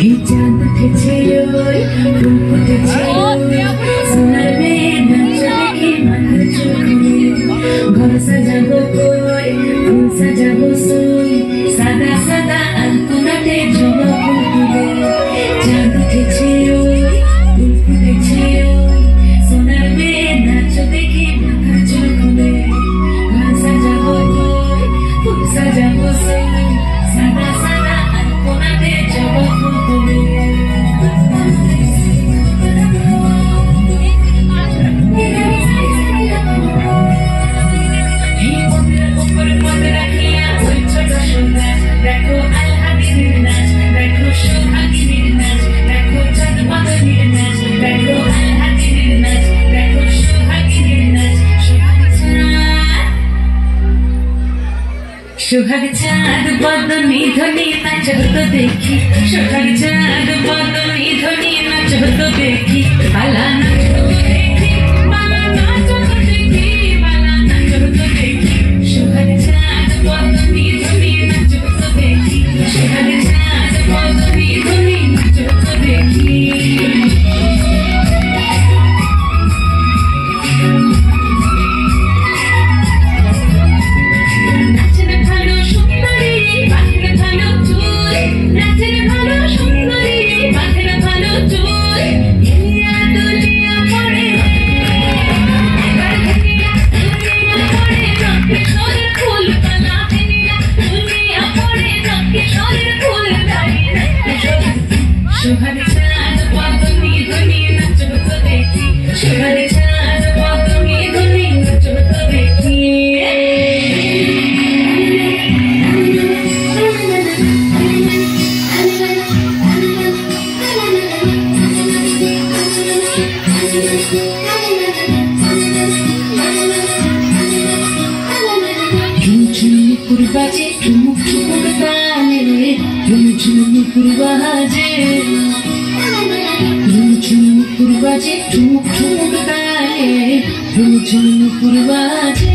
চাঁদ উঠেছে ওই ফুল ফুটেছে সোনার মেয়ে নাচ দেখে মাথার চোখে ঘর সাজাবো কই ফুল সাজাবো সই সাদা সাদা আলপনাতে জমা ফুল তুলে চাঁদ উঠেছে ওই ফুল ফুটেছে সোনার মেয়ে নাচ দেখে মাথার চোখে ঘর সাজাবো কই ফুল সাজাবো সই সাদা সাদা আলপনাতে জমা ফুল তুলে দেখো আলহাদির নাচ দেখো সোহাগিনীর নাচ দেখো চাঁদ বাদনীর নাচ দেখো আলহাদির নাচ দেখো সোহাগিনীর নাচ সোহাগ চাঁদ বদনী ধ্বনি নাচ হতো দেখি সোহাগ চাঁদ বদনী ধ্বনি নাচ হতো দেখি বালা নাচ হতো দেখি বালা নাচ হতো দেখি বালা নাচ হতো দেখি সোহাগ চাঁদ বদনী ধ্বনি নাচ হতো দেখি সোহাগ চাঁদ বদনী ধ্বনি নাচ হতো দেখি সোহাগ চাঁদ বদনী ধ্বনি নাচ হতো দেখি সোহাগ চাঁদ বদনী ধ্বনি নাচ হতো দেখি ঝুমঝুমুকুর বাজে ঝুমুক ঝুমুক গানে ঝুমঝুমুকুর বাজে ঝুমঝুমুকুর বাজে ঝুমুক ঝুমুক গানে ঝুমঝুমুকুর বাজে